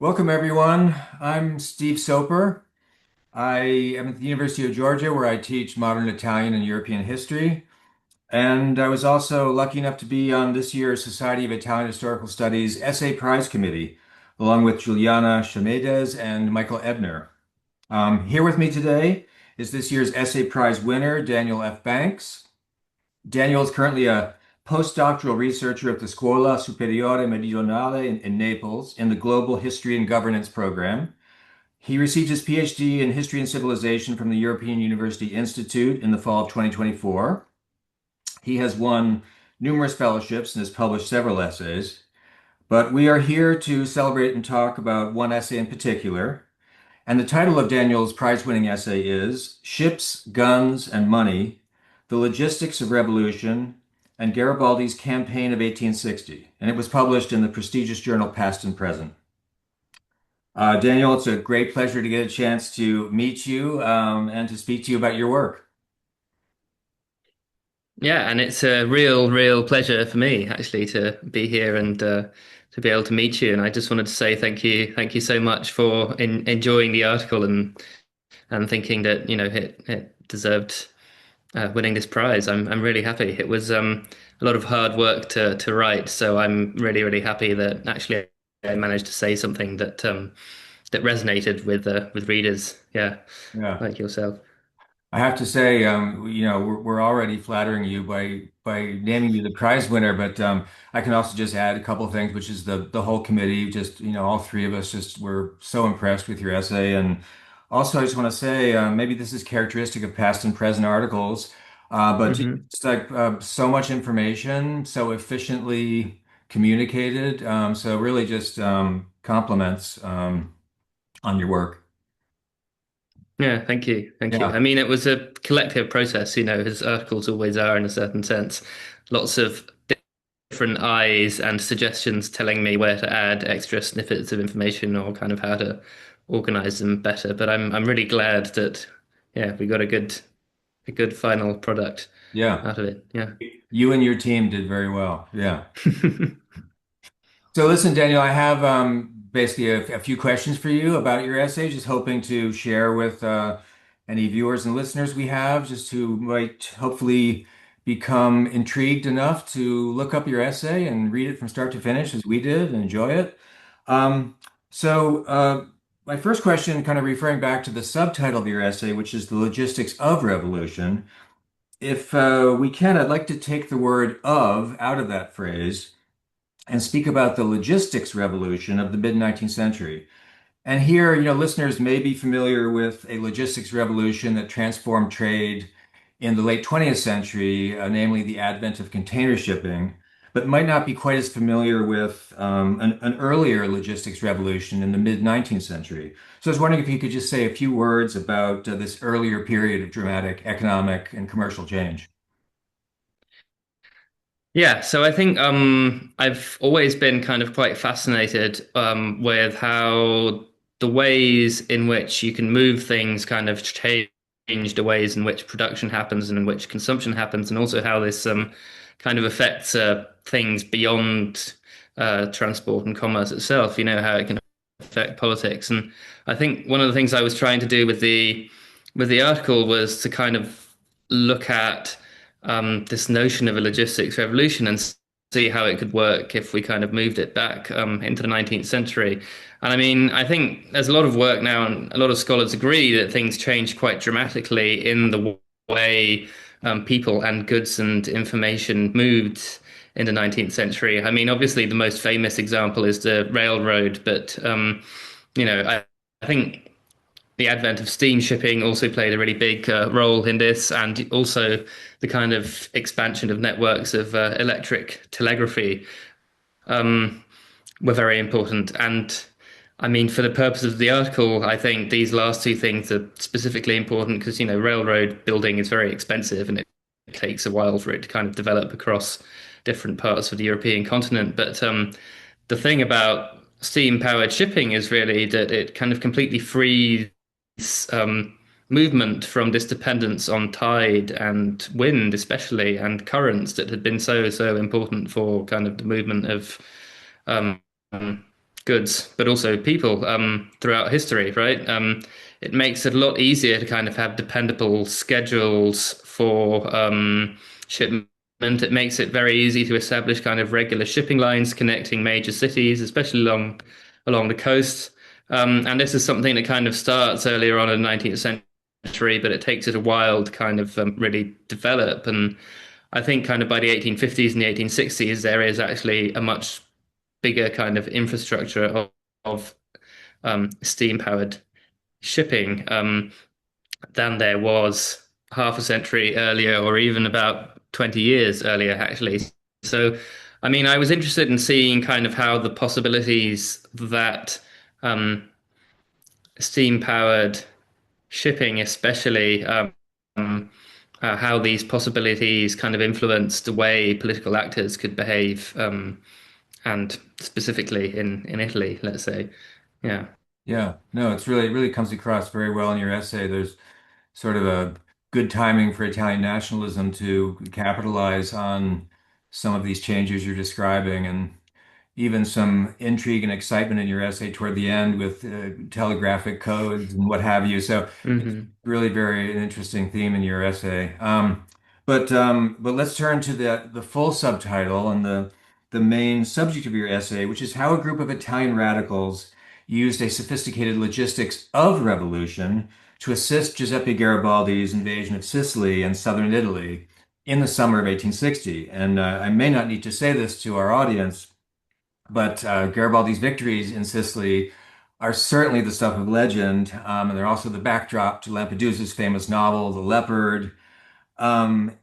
Welcome, everyone. I'm Steve Soper. I am at the University of Georgia, where I teach modern Italian and European history. And I was also lucky enough to be on this year's Society of Italian Historical Studies Essay Prize Committee, along with Juliana Chamedes and Michael Ebner. Here with me today is this year's Essay Prize winner, Daniel F. Banks. Daniel is currently a postdoctoral researcher at the Scuola Superiore Meridionale in Naples in the Global History and Governance program. He received his PhD in History and Civilization from the European University Institute in the fall of 2024. He has won numerous fellowships and has published several essays. But we are here to celebrate and talk about one essay in particular. And the title of Daniel's prize-winning essay is Ships, Guns, and Money: The Logistics of Revolution and Garibaldi's Campaign of 1860. And it was published in the prestigious journal Past and Present. Daniel, it's a great pleasure to get a chance to meet you and to speak to you about your work. Yeah, and it's a real pleasure for me actually to be here and to be able to meet you. And I just wanted to say thank you so much for enjoying the article and thinking that it deserved winning this prize. I'm really happy. It was a lot of hard work to write, so I'm really happy that actually I managed to say something that resonated with readers. Yeah, Yeah. like yourself. I have to say, we're already flattering you by naming you the prize winner, but I can also just add a couple of things, which is the whole committee, just all three of us just were so impressed with your essay, and also I just want to say maybe this is characteristic of past and present articles, but Hmm. it's like so much information, so efficiently communicated, so really just compliments on your work. Yeah, thank you. Thank you. I Yeah. mean, it was a collective process, as articles always are in a certain sense. Lots of different eyes and suggestions telling me where to add extra snippets of information or kind of how to organize them better. But I'm really glad that yeah, we got a good final product Yeah. out of it. Yeah. You and your team did very well. Yeah. So listen, Daniel, I have basically a few questions for you about your essay, just hoping to share with any viewers and listeners we have, just who might hopefully become intrigued enough to look up your essay and read it from start to finish as we did and enjoy it. Um, so my first question, kind of referring back to the subtitle of your essay, which is The Logistics of Revolution. If we can, I'd like to take the word of out of that phrase and speak about the logistics revolution of the mid 19th century. And here, listeners may be familiar with a logistics revolution that transformed trade in the late 20th century, namely the advent of container shipping, but might not be quite as familiar with an earlier logistics revolution in the mid 19th century. So I was wondering if you could just say a few words about this earlier period of dramatic economic and commercial change. Yeah, so I think I've always been kind of quite fascinated with how the ways in which you can move things kind of change the ways in which production happens and in which consumption happens, and also how this kind of affects things beyond transport and commerce itself. You know, how it can affect politics. And I think one of the things I was trying to do with the article was to kind of look at this notion of a logistics revolution and see how it could work if we kind of moved it back into the 19th century. And I mean, I think there's a lot of work now, and a lot of scholars agree that things changed quite dramatically in the way people and goods and information moved in the 19th century. I mean, obviously, the most famous example is the railroad, but I think the advent of steam shipping also played a really big role in this, and also the kind of expansion of networks of electric telegraphy were very important. And I mean, for the purpose of the article, I think these last two things are specifically important because, railroad building is very expensive and it takes a while for it to kind of develop across different parts of the European continent. But the thing about steam powered shipping is really that it kind of completely frees movement from this dependence on tide and wind, especially, and currents that had been so important for kind of the movement of um, goods, but also people throughout history, right? It makes it a lot easier to kind of have dependable schedules for shipment. It makes it very easy to establish kind of regular shipping lines connecting major cities, especially along the coast. And this is something that kind of starts earlier on in the 19th century, but it takes it a while to kind of really develop. And I think kind of by the 1850s and the 1860s, there is actually a much bigger kind of infrastructure of steam powered shipping than there was half a century earlier, or even about 20 years earlier, actually. So, I mean, I was interested in seeing kind of how the possibilities that um, steam powered shipping, especially, how these possibilities kind of influenced the way political actors could behave, and specifically in Italy, let's say. Yeah. Yeah, no, it really comes across very well in your essay. There's sort of a good timing for Italian nationalism to capitalize on some of these changes you're describing, and even some intrigue and excitement in your essay toward the end with telegraphic codes and what have you. So it's Hmm. really very an interesting theme in your essay. But let's turn to the full subtitle and the main subject of your essay, which is how a group of Italian radicals used a sophisticated logistics of revolution to assist Giuseppe Garibaldi's invasion of Sicily and southern Italy in the summer of 1860. And I may not need to say this to our audience, but Garibaldi's victories in Sicily are certainly the stuff of legend, and they're also the backdrop to Lampedusa's famous novel, The Leopard. Um,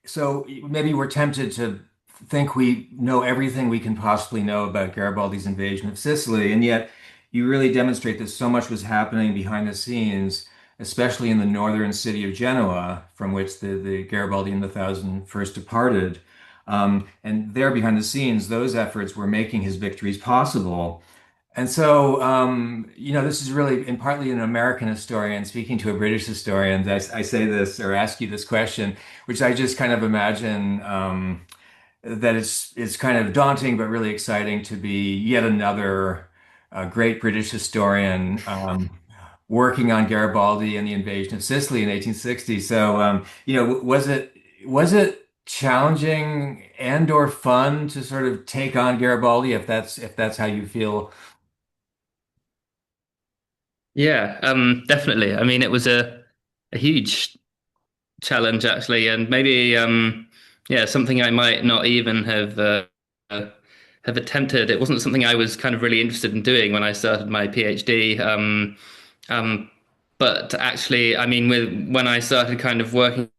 so maybe we're tempted to think we know everything we can possibly know about Garibaldi's invasion of Sicily, and yet you really demonstrate that so much was happening behind the scenes, especially in the northern city of Genoa, from which the Garibaldi and the Thousand first departed. And there behind the scenes, those efforts were making his victories possible. And so, this is really in partly an American historian speaking to a British historian. I say this or ask you this question, which I just kind of imagine that it's kind of daunting but really exciting to be yet another great British historian working on Garibaldi and the invasion of Sicily in 1860. So, was it challenging and or fun to sort of take on Garibaldi if that's how you feel? Yeah, definitely. I mean, it was a huge challenge actually, and maybe yeah, something I might not even uh, have attempted. It wasn't something I was kind of really interested in doing when I started my PhD. Um, but actually, I mean, when I started kind of working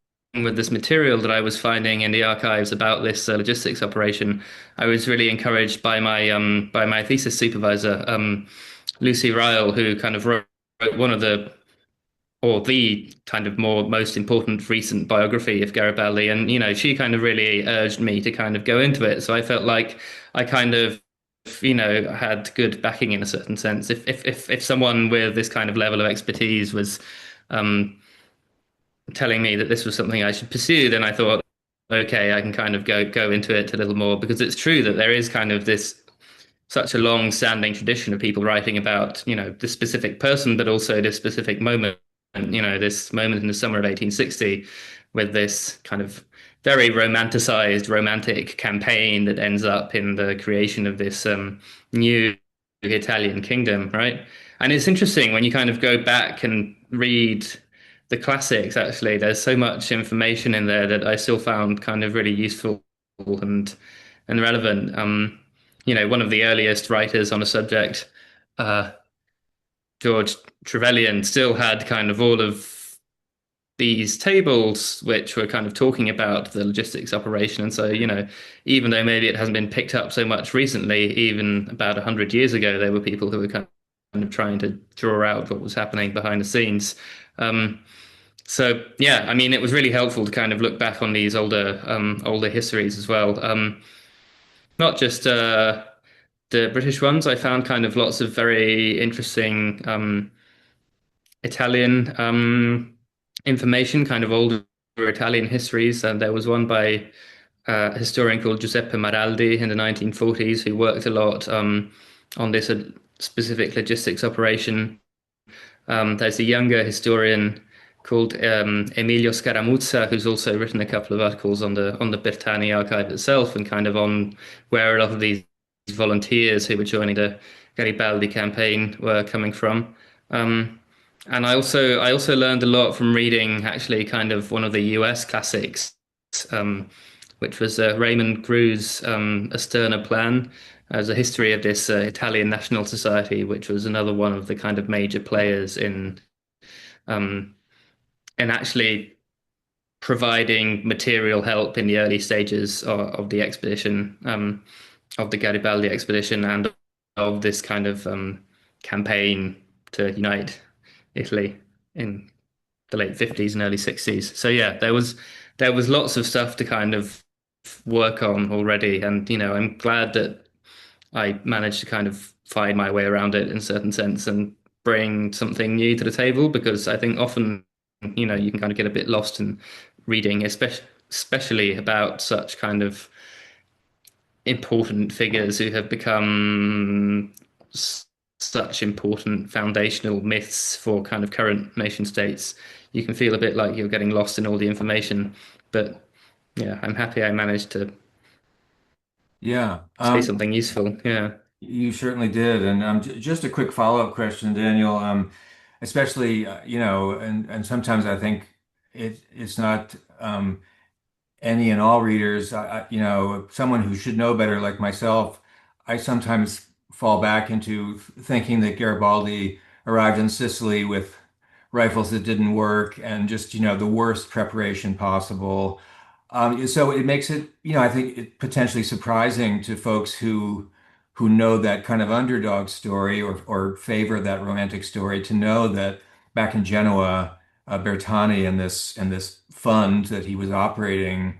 with this material that I was finding in the archives about this logistics operation, I was really encouraged by my thesis supervisor, Lucy Ryle, who kind of wrote one of the or the kind of more most important recent biography of Garibaldi. And, she kind of really urged me to kind of go into it. So I felt like I kind of, had good backing in a certain sense. If someone with this kind of level of expertise was um, telling me that this was something I should pursue, then I thought, okay, I can kind of go into it a little more because it's true that there is kind of this such a long-standing tradition of people writing about, this specific person, but also this specific moment, and this moment in the summer of 1860, with this kind of very romanticized, romantic campaign that ends up in the creation of this new Italian kingdom, right? And it's interesting when you kind of go back and read the classics. Actually, there's so much information in there that I still found kind of really useful and relevant. One of the earliest writers on the subject, uh, George Trevelyan, still had kind of all of these tables which were kind of talking about the logistics operation. And so, even though maybe it hasn't been picked up so much recently, even about 100 years ago, there were people who were kind of trying to draw out what was happening behind the scenes. So yeah, I mean, it was really helpful to kind of look back on these older histories as well. Not just the British ones. I found kind of lots of very interesting Italian information, kind of older Italian histories. And there was one by a historian called Giuseppe Maraldi in the 1940s who worked a lot on this specific logistics operation. There's a younger historian called Emilio Scaramuzza, who's also written a couple of articles on the Bertani archive itself and kind of on where a lot of these volunteers who were joining the Garibaldi campaign were coming from. And I also learned a lot from reading actually kind of one of the US classics, um, which was Raymond Gru's A Sterner Plan as a history of this Italian National Society, which was another one of the kind of major players um, in actually providing material help in the early stages of the expedition, of the Garibaldi expedition, and of this kind of campaign to unite Italy in the late 50s and early 60s. So yeah, there was lots of stuff to kind of work on already, and I'm glad that I managed to kind of find my way around it in a certain sense and bring something new to the table because I think often, you can kind of get a bit lost in reading, especially about such kind of important figures who have become such important foundational myths for kind of current nation states. You can feel a bit like you're getting lost in all the information. But yeah, I'm happy I managed to Yeah. say something useful. Yeah. You certainly did. And just a quick follow-up question, Daniel. Especially, and sometimes I think it's not any and all readers. Someone who should know better, like myself, I sometimes fall back into thinking that Garibaldi arrived in Sicily with rifles that didn't work and just, the worst preparation possible. So it makes it, I think it potentially surprising to folks who know that kind of underdog story or favor that romantic story to know that back in Genoa, Bertani and this fund that he was operating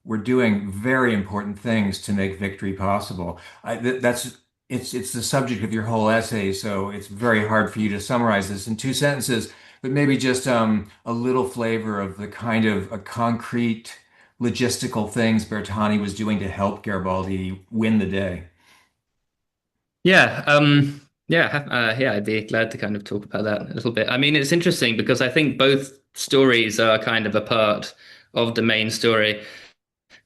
were doing very important things to make victory possible. That's it's the subject of your whole essay, so it's very hard for you to summarize this in two sentences, but maybe just a little flavor of the kind of a concrete logistical things Bertani was doing to help Garibaldi win the day. Yeah, yeah, I'd be glad to kind of talk about that a little bit. I mean, it's interesting because I think both stories are kind of a part of the main story.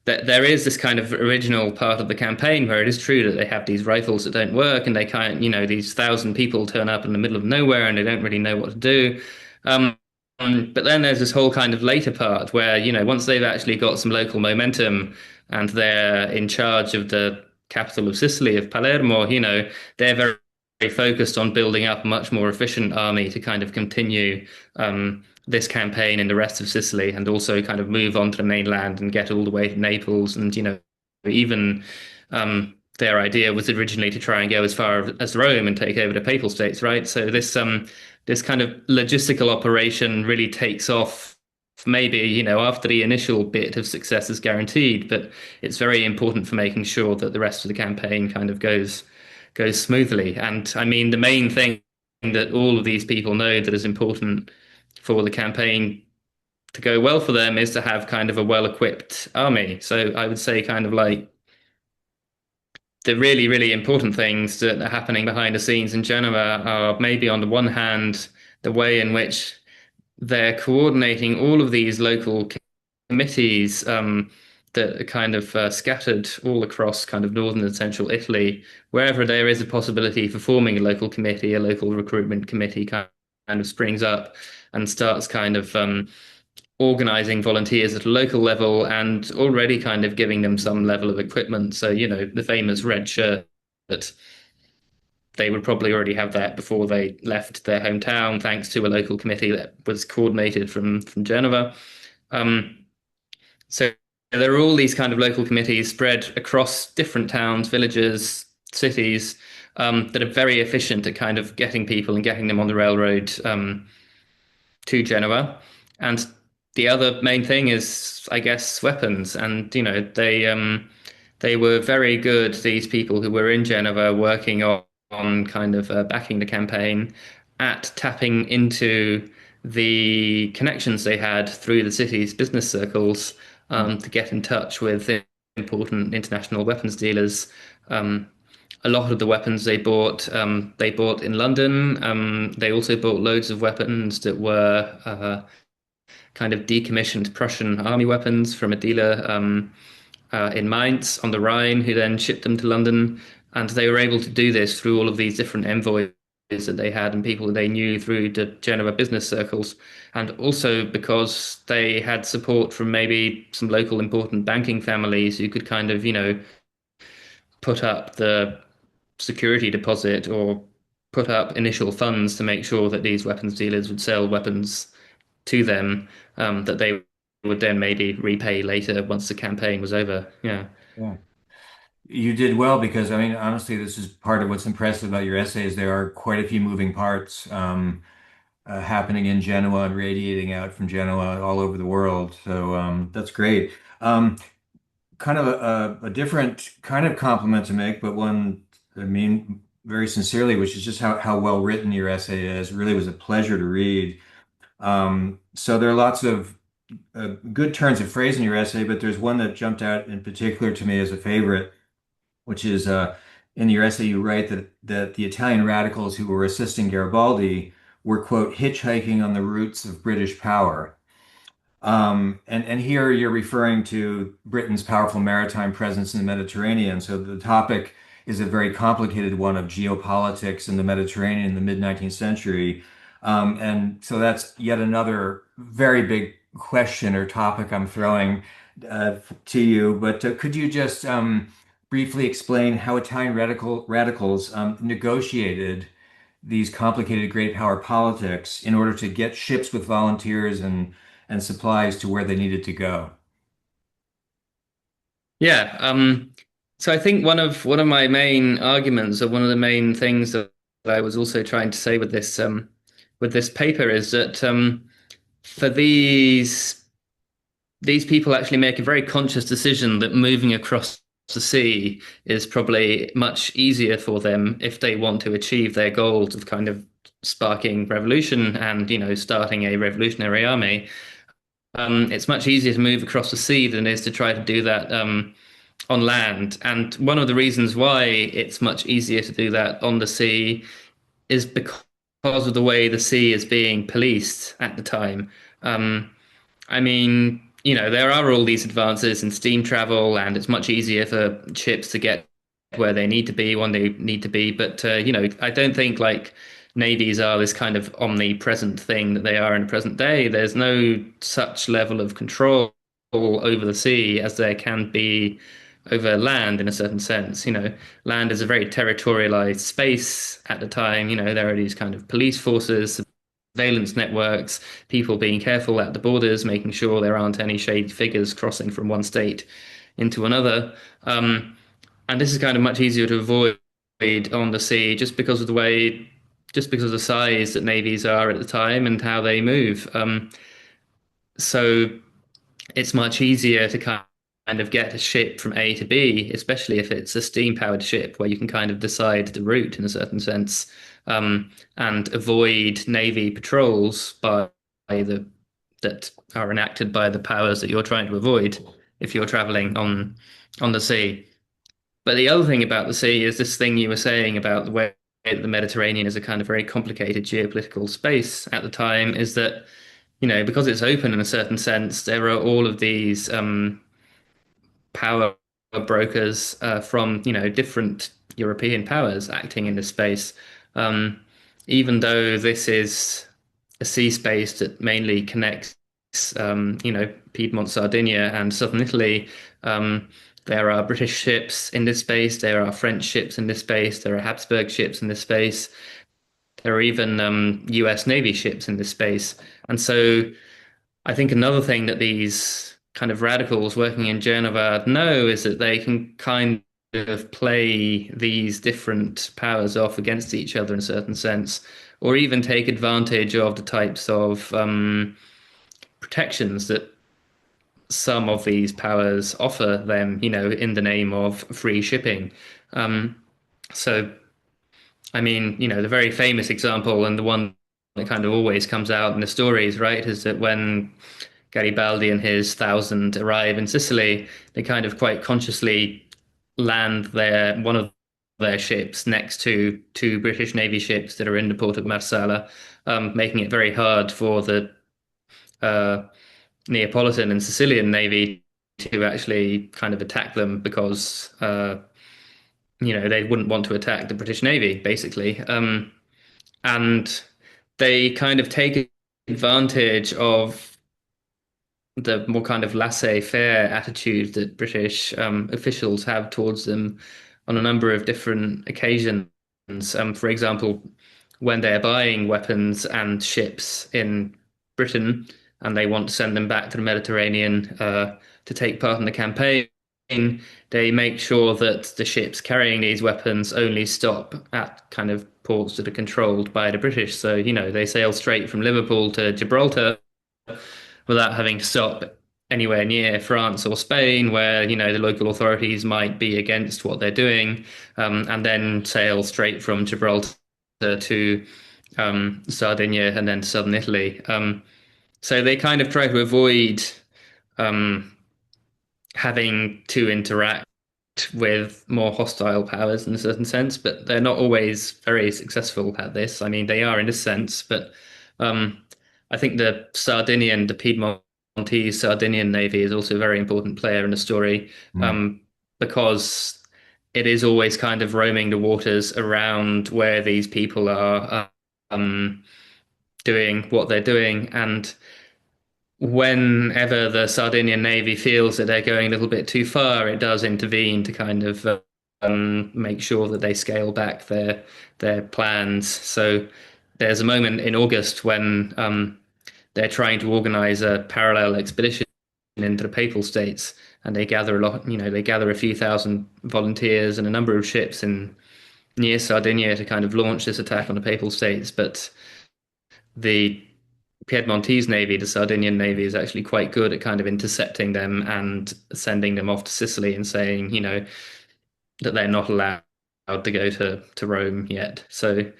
That there is this kind of original part of the campaign where it is true that they have these rifles that don't work and they can't, these 1,000 people turn up in the middle of nowhere and they don't really know what to do. Um, but then there's this whole kind of later part where, once they've actually got some local momentum and they're in charge of the capital of Sicily, of Palermo, they're very focused on building up a much more efficient army to kind of continue this campaign in the rest of Sicily and also kind of move on to the mainland and get all the way to Naples. And, even their idea was originally to try and go as far as Rome and take over the Papal States, right? So this kind of logistical operation really takes off maybe, after the initial bit of success is guaranteed, but it's very important for making sure that the rest of the campaign kind of goes smoothly. And I mean, the main thing that all of these people know that is important for the campaign to go well for them is to have kind of a well-equipped army. So I would say kind of like the really, really important things that are happening behind the scenes in Genoa are maybe on the one hand, the way in which they're coordinating all of these local committees that are kind of scattered all across kind of northern and central Italy, wherever there is a possibility for forming a local committee, a local recruitment committee kind of springs up and starts kind of organizing volunteers at a local level and already kind of giving them some level of equipment. So, the famous red shirt, that they would probably already have that before they left their hometown, thanks to a local committee that was coordinated from Genova. Um, so there are all these kind of local committees spread across different towns, villages, cities, that are very efficient at kind of getting people and getting them on the railroad to Genoa. And the other main thing is, I guess, weapons. And they were very good. These people who were in Genoa working on kind of backing the campaign at tapping into the connections they had through the city's business circles to get in touch with important international weapons dealers. Um, a lot of the weapons they bought in London. They also bought loads of weapons that were kind of decommissioned Prussian army weapons from a dealer in Mainz on the Rhine, who then shipped them to London. And they were able to do this through all of these different envoys that they had and people that they knew through the Geneva business circles. And also because they had support from maybe some local important banking families who could kind of, put up the security deposit or put up initial funds to make sure that these weapons dealers would sell weapons to them, that they would then maybe repay later once the campaign was over. Yeah. Yeah. You did well because, I mean, honestly, this is part of what's impressive about your essays. There are quite a few moving parts happening in Genoa and radiating out from Genoa all over the world. So that's great. Kind of a different kind of compliment to make, but one I mean very sincerely, which is just how well written your essay is. It really was a pleasure to read. So there are lots of good turns of phrase in your essay, but there's one that jumped out in particular to me as a favorite, which is in your essay you write that the Italian radicals who were assisting Garibaldi were, quote, hitchhiking on the roots of British power. And here you're referring to Britain's powerful maritime presence in the Mediterranean. So the topic is a very complicated one of geopolitics in the Mediterranean in the mid-19th century. And so that's yet another very big question or topic I'm throwing to you. But could you just briefly explain how Italian radicals negotiated these complicated great power politics in order to get ships with volunteers and supplies to where they needed to go? Yeah. So I think one of my main arguments, or one of the main things that I was also trying to say with this paper, is that for these people actually make a very conscious decision that moving across the sea is probably much easier for them if they want to achieve their goals of kind of sparking revolution and, starting a revolutionary army. It's much easier to move across the sea than it is to try to do that on land. And one of the reasons why it's much easier to do that on the sea is because of the way the sea is being policed at the time. Um, I mean, there are all these advances in steam travel, and it's much easier for ships to get where they need to be when they need to be. But I don't think like navies are this kind of omnipresent thing that they are in the present day. There's no such level of control over the sea as there can be over land in a certain sense. Land is a very territorialized space at the time. There are these kind of police forces, surveillance networks, people being careful at the borders, making sure there aren't any shady figures crossing from one state into another. And this is kind of much easier to avoid on the sea just because of the size that navies are at the time and how they move. So it's much easier to kind of get a ship from A to B, especially if it's a steam-powered ship where you can kind of decide the route in a certain sense, and avoid navy patrols that are enacted by the powers that you're trying to avoid if you're traveling on the sea. But the other thing about the sea is this thing you were saying about the way that the Mediterranean is a kind of very complicated geopolitical space at the time is that, because it's open in a certain sense, there are all of these power brokers from, different European powers acting in this space. Um, Even though this is a sea space that mainly connects, Piedmont, Sardinia, and southern Italy. There are British ships in this space. There are French ships in this space. There are Habsburg ships in this space. There are even US Navy ships in this space. And so I think another thing that these kind of radicals working in Genova know is that they can kind of play these different powers off against each other in a certain sense, or even take advantage of the types of protections that some of these powers offer them, in the name of free shipping. Um, so, I mean, the very famous example and the one that kind of always comes out in the stories, right, is that when Garibaldi and his 1,000 arrive in Sicily, they kind of quite consciously land there. One of their ships next to two British Navy ships that are in the port of Marsala, making it very hard for the uh, Neapolitan and Sicilian Navy to actually kind of attack them because they wouldn't want to attack the British Navy, basically. And they kind of take advantage of the more kind of laissez-faire attitude that British officials have towards them on a number of different occasions. For example, when they're buying weapons and ships in Britain and they want to send them back to the Mediterranean to take part in the campaign, they make sure that the ships carrying these weapons only stop at kind of ports that are controlled by the British. So, they sail straight from Liverpool to Gibraltar without having to stop anywhere near France or Spain, where the local authorities might be against what they're doing, and then sail straight from Gibraltar to Sardinia and then southern Italy. So they kind of try to avoid um, having to interact with more hostile powers in a certain sense, but they're not always very successful at this. I mean, they are in a sense, but um, I think the Piedmontese Sardinian Navy is also a very important player in the story, Mm. um, because it is always kind of roaming the waters around where these people are doing what they're doing. And whenever the Sardinian Navy feels that they're going a little bit too far, it does intervene to kind of make sure that they scale back their plans. So there's a moment in August when they're trying to organize a parallel expedition into the Papal States, and they gather a lot. They gather a few thousand volunteers and a number of ships in near Sardinia to kind of launch this attack on the Papal States, but the Piedmontese Navy, the Sardinian Navy, is actually quite good at kind of intercepting them and sending them off to Sicily and saying, that they're not allowed to go to Rome yet. So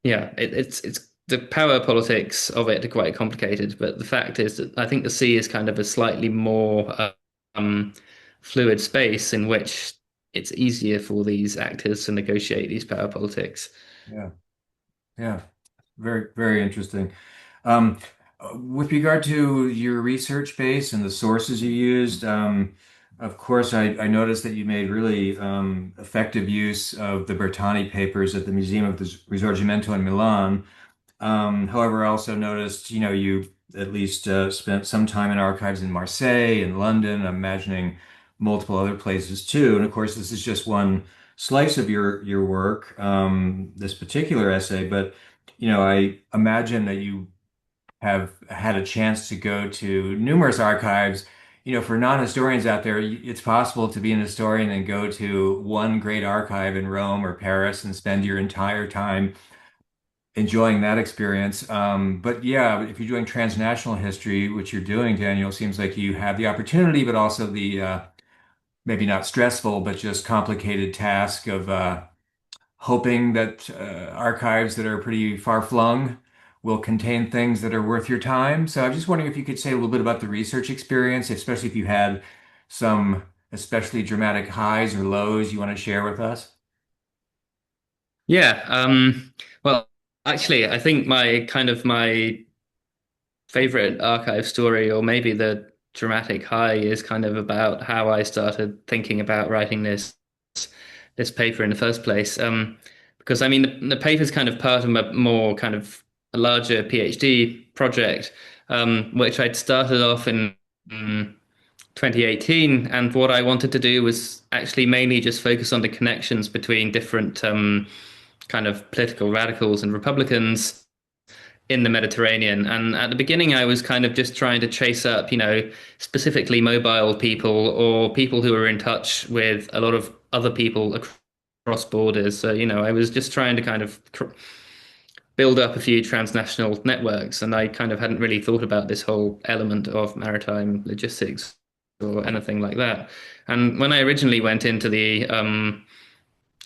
yeah, it's the power politics of it are quite complicated, but the fact is that I think the sea is kind of a slightly more um, fluid space in which it's easier for these actors to negotiate these power politics. Yeah, yeah, very, very interesting. Um, with regard to your research base and the sources you used, of course, I noticed that you made really effective use of the Bertani papers at the Museum of the Risorgimento in Milan. However, I also noticed, you at least spent some time in archives in Marseille and London. I'm imagining multiple other places too. And of course, this is just one slice of your work, this particular essay. But I imagine that you have had a chance to go to numerous archives. For non-historians out there, it's possible to be an historian and go to one great archive in Rome or Paris and spend your entire time enjoying that experience. But yeah, if you're doing transnational history, which you're doing, Daniel, seems like you have the opportunity, but also the maybe not stressful, but just complicated task of hoping that archives that are pretty far flung will contain things that are worth your time. So I'm just wondering if you could say a little bit about the research experience, especially if you had some especially dramatic highs or lows you want to share with us. Yeah. Well, actually, I think my favorite archive story, or maybe the dramatic high, is kind of about how I started thinking about writing this paper in the first place. Because I mean, the paper is kind of part of a more kind of a larger PhD project, which I'd started off in 2018, and what I wanted to do was actually mainly just focus on the connections between different kind of political radicals and Republicans in the Mediterranean. And at the beginning, I was kind of just trying to chase up, specifically mobile people or people who were in touch with a lot of other people across borders. So, I was just trying to kind of build up a few transnational networks. And I kind of hadn't really thought about this whole element of maritime logistics or anything like that. And when I originally went into the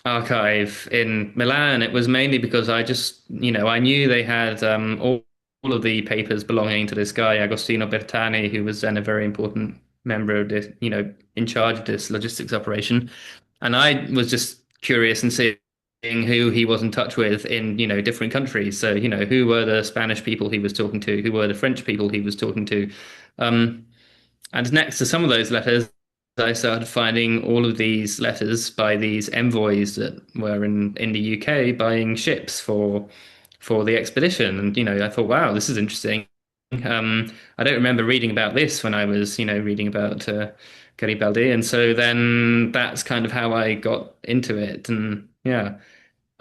archive in Milan, it was mainly because I just, I knew they had all of the papers belonging to this guy, Agostino Bertani, who was then a very important member of this, in charge of this logistics operation. And I was just curious and seeing who he was in touch with in, different countries. So, who were the Spanish people he was talking to? Who were the French people he was talking to? Um, and next to some of those letters, I started finding all of these letters by these envoys that were in the UK buying ships for the expedition. And, I thought, wow, this is interesting. I don't remember reading about this when I was, reading about Garibaldi. And so then that's kind of how I got into it. And yeah,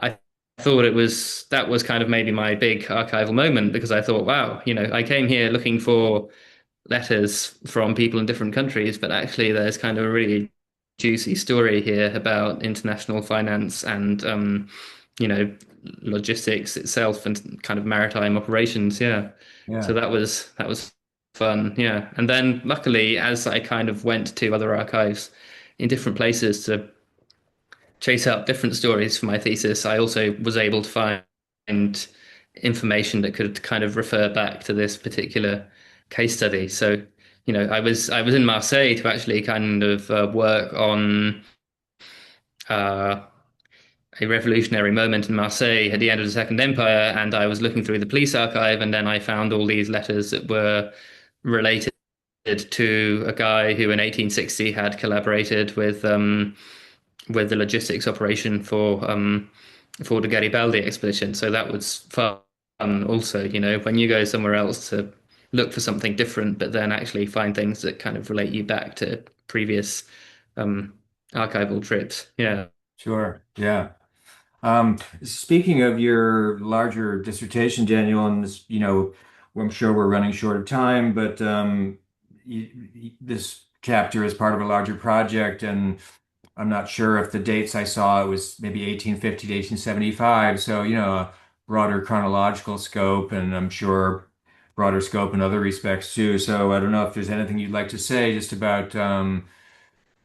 I thought that was kind of maybe my big archival moment because I thought, wow, I came here looking for letters from people in different countries, but actually there's kind of a really juicy story here about international finance and you know, logistics itself and kind of maritime operations. Yeah. So Yeah. that was fun. Yeah. And then luckily, as I kind of went to other archives in different places to chase out different stories for my thesis, I also was able to find information that could kind of refer back to this particular case study. So, I was in Marseille to actually kind of work on uh, a revolutionary moment in Marseille at the end of the Second Empire, and I was looking through the police archive, and then I found all these letters that were related to a guy who in 1860 had collaborated with the logistics operation for the Garibaldi expedition. So that was fun. Also, when you go somewhere else to look for something different, but then actually find things that kind of relate you back to previous um, archival trips. Yeah. Sure. Yeah. Speaking of your larger dissertation, Daniel, and this, I'm sure we're running short of time, but this chapter is part of a larger project, and I'm not sure if the dates I saw it was maybe 1850 to 1875, so a broader chronological scope, and I'm sure broader scope in other respects too. So I don't know if there's anything you'd like to say just about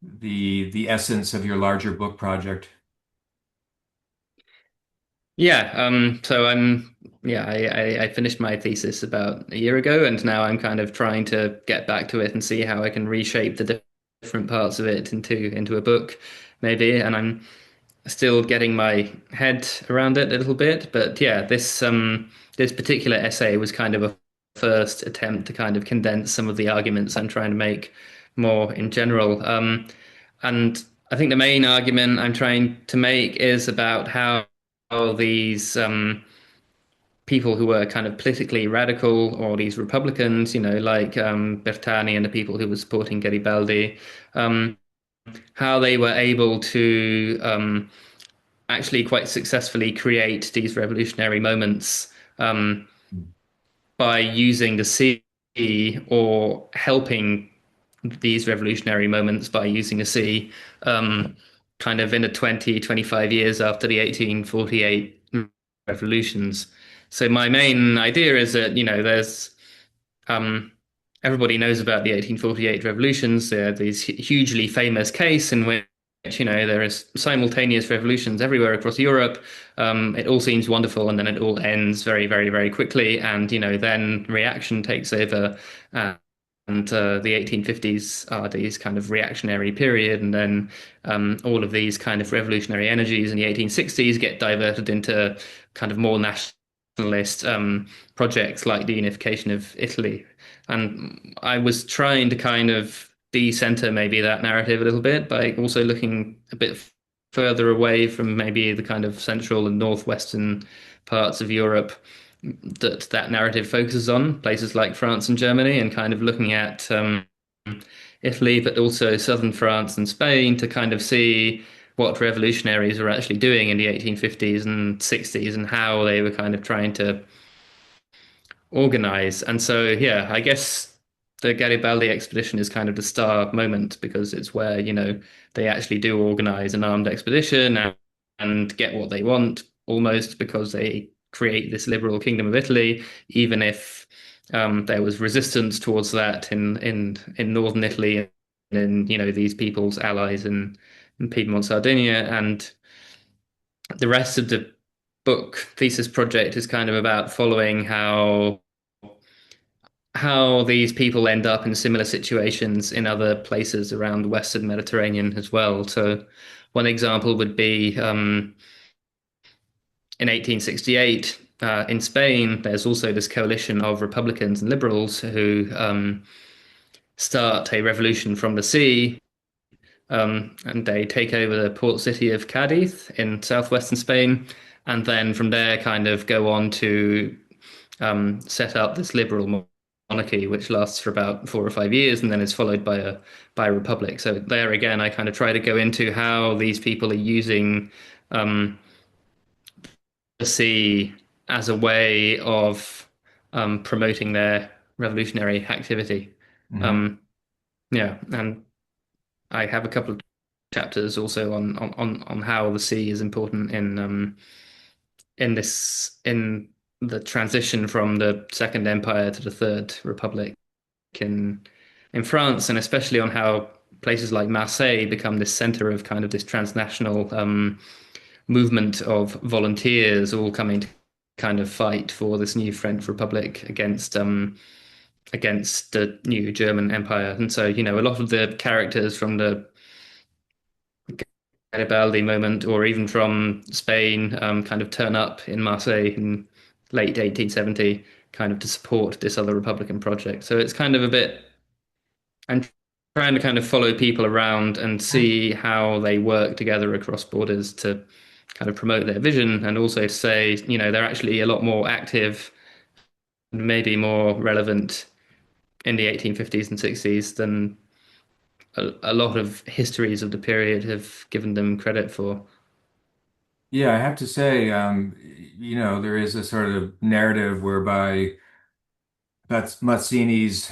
the essence of your larger book project. Yeah, so yeah, I finished my thesis about a year ago, and now I'm kind of trying to get back to it and see how I can reshape the different parts of it into a book, maybe. And I'm still getting my head around it a little bit, but yeah, this particular essay was kind of a first attempt to kind of condense some of the arguments I'm trying to make more in general. And I think the main argument I'm trying to make is about how these people who were kind of politically radical or these Republicans, like Bertani and the people who were supporting Garibaldi, um, how they were able to actually quite successfully create these revolutionary moments by using the sea or helping these revolutionary moments by using the sea, kind of in the 25 years after the 1848 revolutions. So my main idea is that, there's um, everybody knows about the 1848 revolutions. These hugely famous case in which there is simultaneous revolutions everywhere across Europe. It all seems wonderful, and then it all ends very, very, very quickly. And then reaction takes over, and the 1850s are these kind of reactionary period, and then all of these kind of revolutionary energies in the 1860s get diverted into kind of more nationalist projects like the unification of Italy. And I was trying to kind of decenter maybe that narrative a little bit by also looking a bit further away from maybe the kind of central and northwestern parts of Europe that narrative focuses on, places like France and Germany, and kind of looking at Italy, but also southern France and Spain to kind of see what revolutionaries were actually doing in the 1850s and 60s and how they were kind of trying to organize. And so, yeah, I guess the Garibaldi expedition is kind of the star moment because it's where, they actually do organize an armed expedition and get what they want almost because they create this liberal kingdom of Italy, even if there was resistance towards that in northern Italy and these people's allies in Piedmont, Sardinia, and the rest of the book thesis project is kind of about following how these people end up in similar situations in other places around the Western Mediterranean as well. So one example would be in 1868 in Spain. There's also this coalition of Republicans and liberals who start a revolution from the sea. And they take over the port city of Cadiz in southwestern Spain, and then from there, kind of go on to set up this liberal monarchy, which lasts for about 4 or 5 years, and then is followed by a republic. So there again, I kind of try to go into how these people are using um, the sea as a way of promoting their revolutionary activity. Hmm. Um, yeah, and I have a couple of chapters also on how the sea is important in the transition from the Second Empire to the Third Republic in in France, and especially on how places like Marseille become this center of kind of this transnational movement of volunteers all coming to kind of fight for this new French Republic against the new German Empire. And so, a lot of the characters from the Garibaldi moment, or even from Spain, kind of turn up in Marseille in late 1870, kind of to support this other Republican project. So it's kind of a bit, I'm trying to kind of follow people around and see how they work together across borders to kind of promote their vision, and also to say, they're actually a lot more active, maybe more relevant in the 1850s and 60s than a lot of histories of the period have given them credit for. Yeah, I have to say, there is a sort of narrative whereby that's Mazzini's,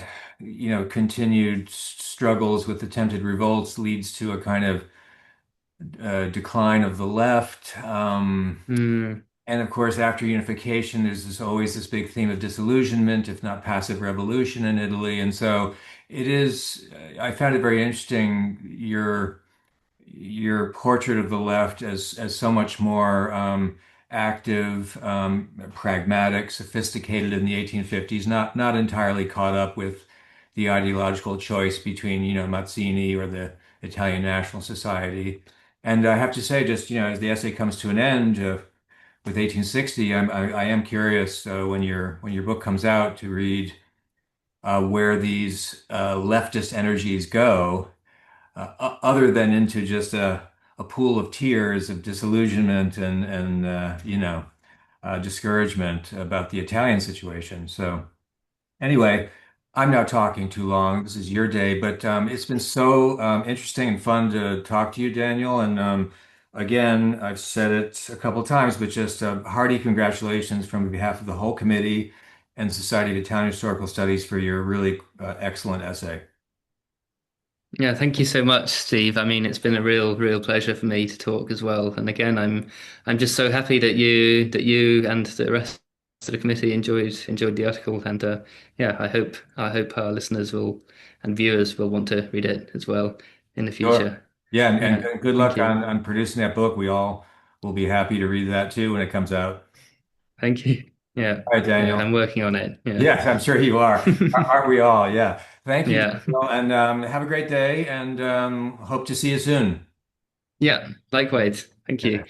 continued struggles with attempted revolts leads to a kind of decline of the left. Mm, And of course, after unification, there's always this big theme of disillusionment, if not passive revolution in Italy. And so it is, I found it very interesting, your portrait of the left as so much more active, pragmatic, sophisticated in the 1850s, not entirely caught up with the ideological choice between, Mazzini or the Italian National Society. And I have to say, just, as the essay comes to an end, with 1860, I am curious when your book comes out to read where these leftist energies go, other than into just a pool of tears of disillusionment and discouragement about the Italian situation. So anyway, I'm now talking too long. This is your day, but it's been so interesting and fun to talk to you, Daniel. And again, I've said it a couple of times, but just hearty congratulations from behalf of the whole committee and Society of Italian Historical Studies for your really excellent essay. yeah, thank you so much, Steve. I mean, it's been a real pleasure for me to talk as well. And again, I'm just so happy that you and the rest of the committee enjoyed the article. And yeah, I hope our listeners will and viewers will want to read it as well in the Sure. future. Yeah, Yeah, and good thank luck you, on producing that book. We all will be happy to read that too when it comes out. thank you. Yeah, All right, yeah, Daniel. I'm working on it. Yeah, Yes, I'm sure you are. Aren't we all? Yeah. Thank you, yeah, Daniel, and have a great day, and hope to see you soon. yeah. Likewise, thank you.